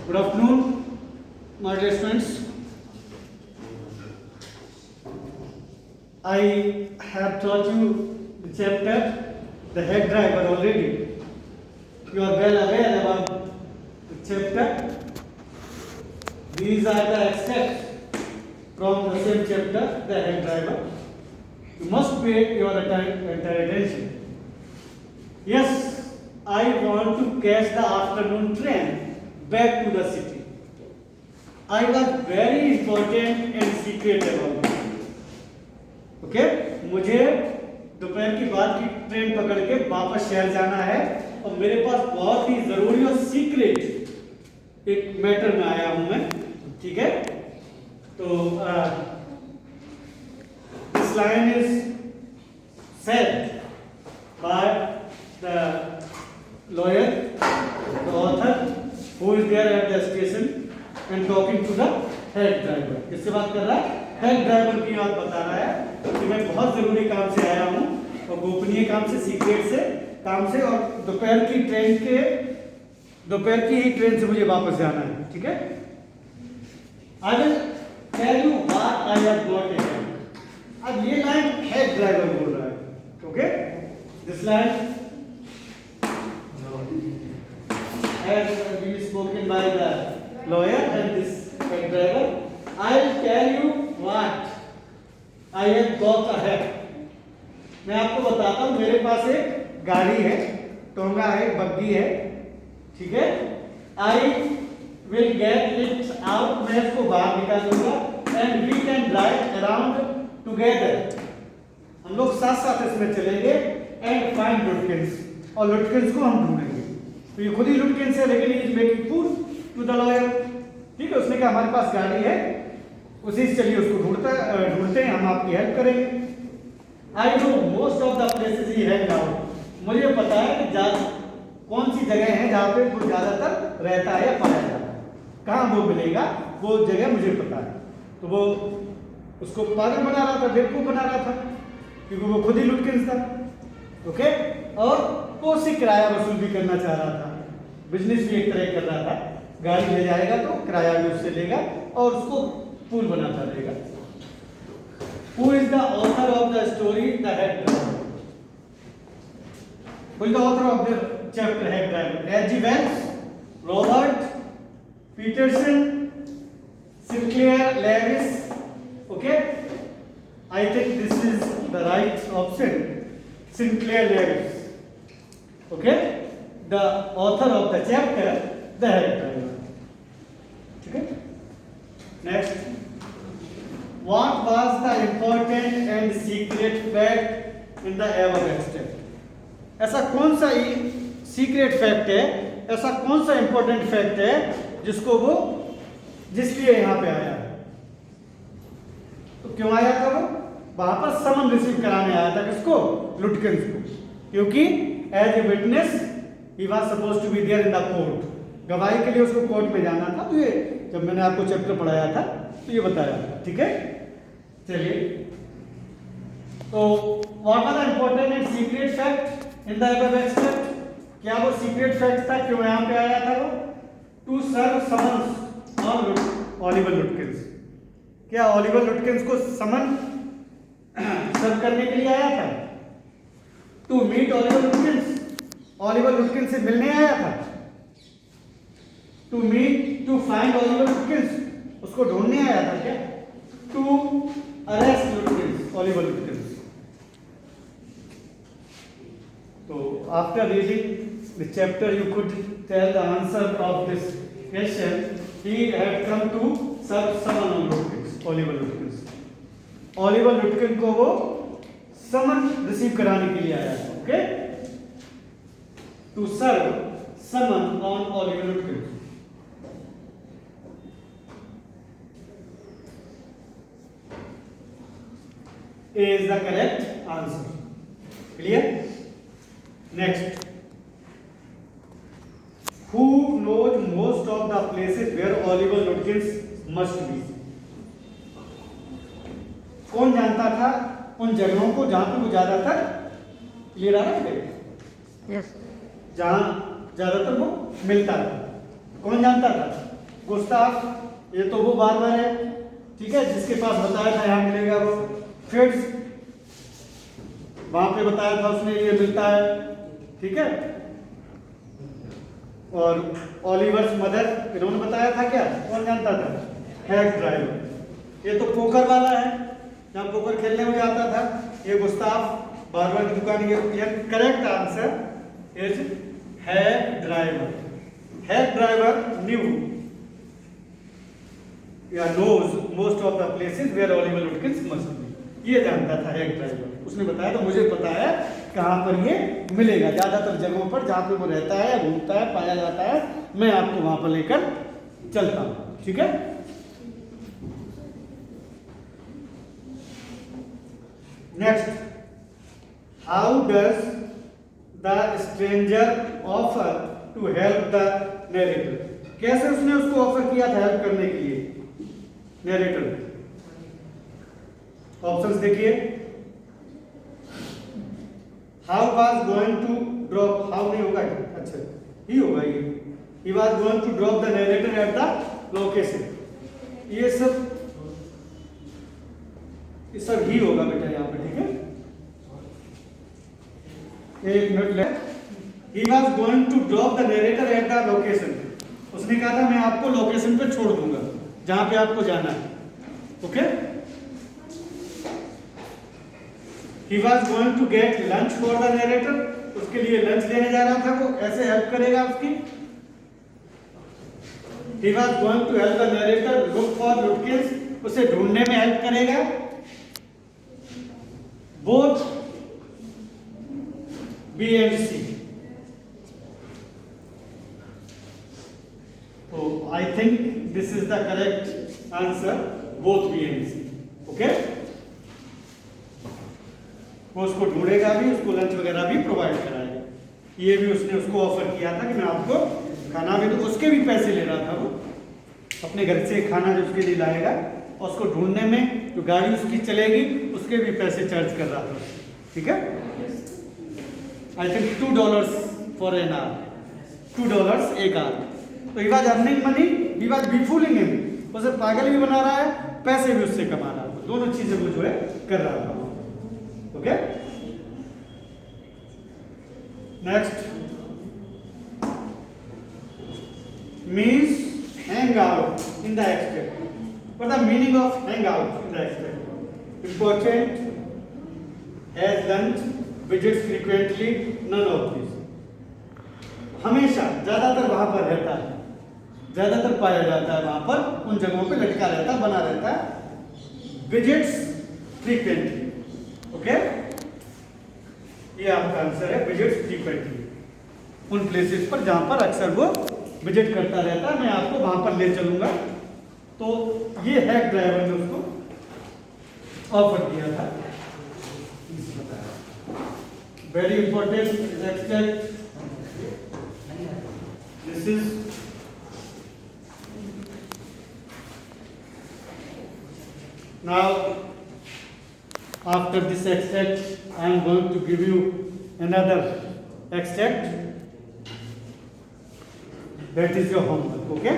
Good afternoon, my dear students. I have taught you the chapter, the head driver already. You are well aware about the chapter. These are the extracts from the same chapter, the head driver. You must pay your entire attention. Yes, I want to catch the afternoon train back to the city. I was very important and secret about it. Okay, मुझे दोपहर की बाद की train पकड़ के वापस शहर जाना है और मेरे पास बहुत ही जरूरी और सीक्रेट एक मैटर में आया हूं मैं. ठीक है, तो this line is said by the lawyer, the author, who is there at the station and talking to the head driver. किससे बात कर रहा है? हेड ड्राइवर की बात बता रहा है कि मैं बहुत जरूरी काम से आया हूँ और गोपनीय काम से, सीक्रेट से काम से, और दोपहर की ही ट्रेन से मुझे वापस जाना है. ठीक है, I will tell you what I have got it. अब ये लाइन हेड ड्राइवर बोल रहा है. Okay, this line has been spoken by the lawyer and this head driver. I'll tell you what I have got ahead. मैं आपको बताता हूँ, मेरे पास एक गाड़ी है, टोंगा है, बग्गी है. ठीक है, I will get it out. मैं इसको बाहर निकालूंगा and we can drive around together. हम लोग साथ साथ इसमें चलेंगे and find Lutkins, और लुटकिंस को हम ढूंढेंगे. तो ये खुद ही लुटकिंस है, लेकिन is making proof to the lawyer. ठीक है, उसने कहा हमारे पास गाड़ी है, उसी से चलिए उसको ढूंढते हैं, हम आपकी हेल्प करेंगे. I know most of the places he hang out. मुझे पता है कि कौन सी जगह है जहाँ पे वो ज्यादातर रहता है या पाया जाता है, कहाँ वो मिलेगा, वो जगह मुझे पता है. तो वो उसको पागल बना रहा था, बेवकूफ बना रहा था, क्योंकि वो खुद ही लुटकिंस था. ओके, और वो उससे किराया वसूल भी करना चाह रहा था, बिजनेस भी एक तरह कर रहा था. गाड़ी ले जाएगा तो किराया भी उससे लेगा और उसको पुल बनाता रहेगा. Who is the author of the story, the head driver? Who is the author of the chapter, head driver? H.G. Wells, Robert Peterson, Sinclair Lewis. Okay, I think this is the right option, Sinclair Lewis. Okay, the author of the chapter, the head driver. Okay, next, what was the important and secret fact in the above extract? ऐसा कौन सा secret fact है, ऐसा कौन सा important fact है जिसलिए यहाँ पे आया है? तो क्यों आया था वो? वहां पर समन रिसीव कराने आया था. किसको? लुटकिंस को. क्योंकि as a witness he was supposed to be there in the court. गवाही के लिए उसको कोर्ट में जाना था. तो ये जब मैंने आपको चैप्टर पढ़ाया था तो ये बताया था. ठीक है, चलिए, तो what are the important and secret fact in the above extract? क्या वो सीक्रेट फैक्ट था? क्यों यहाँ पे आया था वो? To serve summons on Oliver Lutkins. क्या ओलिवर लुटकिंस को समन सर्व करने के लिए आया था? To meet Oliver Lutkins, Oliver Lutkins से मिलने आया था. To meet, to find Oliver Lutkins, उसको ढूंढने आया था. क्या? To arrest Lutkins, Oliver Lutkins. तो after reading the chapter you could tell the answer of this question. He had come to serve summon on Lutkins, Oliver Lutkins. Oliver Lutkin को वो summon receive कराने के लिए आया था. Okay, to serve summon on Oliver लुटकिन. A is the correct answer. Clear? Next, who knows most of the places where Oliver Lutkins must be? कौन जानता था उन जगहों को जहां पे वो ज्यादातर, क्लियर आ रहा है? यस, जहां ज्यादातर वो मिलता था. कौन जानता था? गुस्ताफ ये तो वो बार्बर है, ठीक है, जिसके पास बताया था यहाँ मिलेगा वो। फिट्ज वहां पे बताया था उसने ये मिलता है, ठीक है। और ओलिवर्स मदर इन्होंने बताया था क्या, कौन जानता था, हैक ड्राइवर। ये तो पोकर वाला है, जहाँ पोकर खेलने में जाता था। ये गुस्ताफ बार्बर की दुकान। ये correct answer is hack driver. Hack driver knew या knows most of the places where Oliver Woodkins must be. ये जानता था हैक ड्राइवर, उसने बताया तो मुझे पता है कहाँ पर ये मिलेगा। ज्यादातर जगहों पर जहाँ पे वो रहता है, घूमता है, पाया जाता है, मैं आपको वहां पर लेकर चलता हूँ, ठीक है। Next, how does the stranger offer to help the narrator. कैसे उसने उसको ऑफर किया था हेल्प करने के लिए नरेटर। ऑप्शंस देखिए। How was going to drop, how नहीं होगा, अच्छा ही होगा ये। He was going to drop the narrator at the location. ये सब ही होगा बेटा यहाँ पे, ठीक है। एक मिनट ले। He was going to drop the narrator at the location. उसने कहा था मैं आपको लोकेशन पे छोड़ दूंगा जहां पे आपको जाना है, okay. He was going to get lunch for the narrator. उसके लिए लंच लेने जा रहा था वो, ऐसे हेल्प करेगा उसकी। He was going to help the narrator look for Lutkins. उसे ढूंढने में हेल्प करेगा। Both B and C. So I think this is the correct answer, both B and C. Okay? वो उसको ढूंढेगा भी, उसको लंच वगैरह भी प्रोवाइड कराएगा। ये भी उसने उसको ऑफर किया था कि मैं आपको खाना भी दूं। उसके भी पैसे ले रहा था वो, अपने घर से खाना जो उसके लिए लाएगा, और उसको ढूंढने में जो गाड़ी उसकी चलेगी उसके भी पैसे चार्ज कर रहा था, ठीक है। I think $2 for an hour, $2 एक आवर। तो he was earning money, he was befooling him. उसे पागल भी बना रहा है, पैसे भी उससे कमा रहा है, दोनों चीजें वो जो है कर रहा था, okay. Next, means hang out in the extract. What the meaning of hang out in the extract? Important, has lunch, visits frequently, none of these. हमेशा, ज्यादातर वहां पर रहता है, ज्यादातर पाया जाता है वहां पर, उन जगहों पे लटका रहता है, बना रहता है। Visits frequently, okay. ये आपका आंसर है, विजिट्स फ्रीक्वेंटली, उन प्लेसेस पर जहां पर अक्सर वो विजिट करता रहता है, मैं आपको वहां पर ले चलूंगा। तो ये हैक ड्राइवर ने उसको ऑफर किया था। Very important extract, this is now after this extract I am going to give you another extract, that is your homework, okay.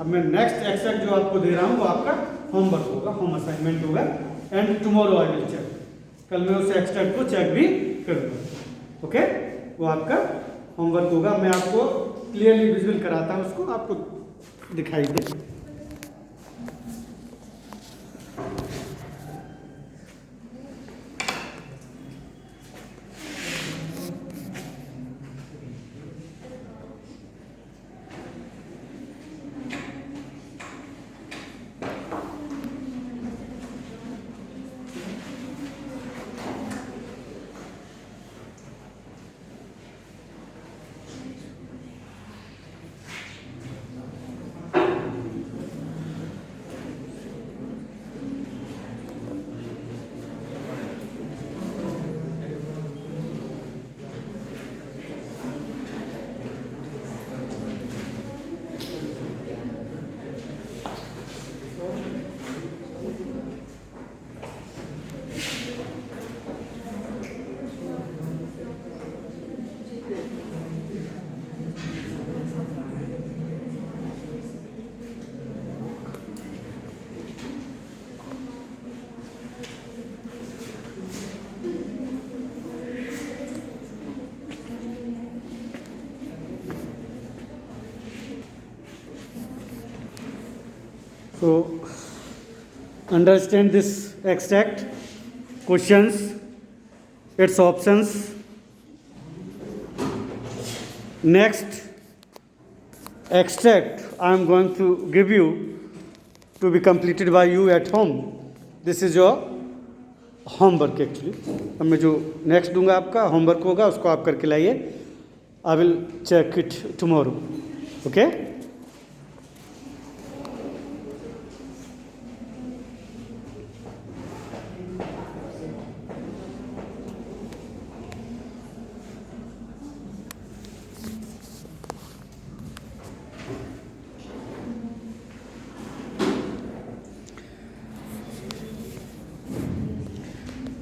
अब मैं नेक्स्ट एक्सट्रैक्ट जो आपको दे रहा हूँ वो आपका होमवर्क होगा, होम असाइनमेंट होगा। And tomorrow I will check, कल मैं उस एक्सट्रैक्ट को चेक भी करूँगा, ओके। वो आपका होमवर्क होगा। मैं आपको क्लियरली विजुअल कराता हूँ, उसको आपको दिखाई दे। So understand this extract, questions, its options. Next extract I am going to give you to be completed by you at home. This is your homework actually. अब मैं जो नेक्स्ट दूंगा आपका होमवर्क होगा उसको आप करके लाइए. I will check it tomorrow. Okay.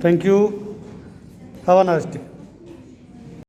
Thank you. Have a nice day.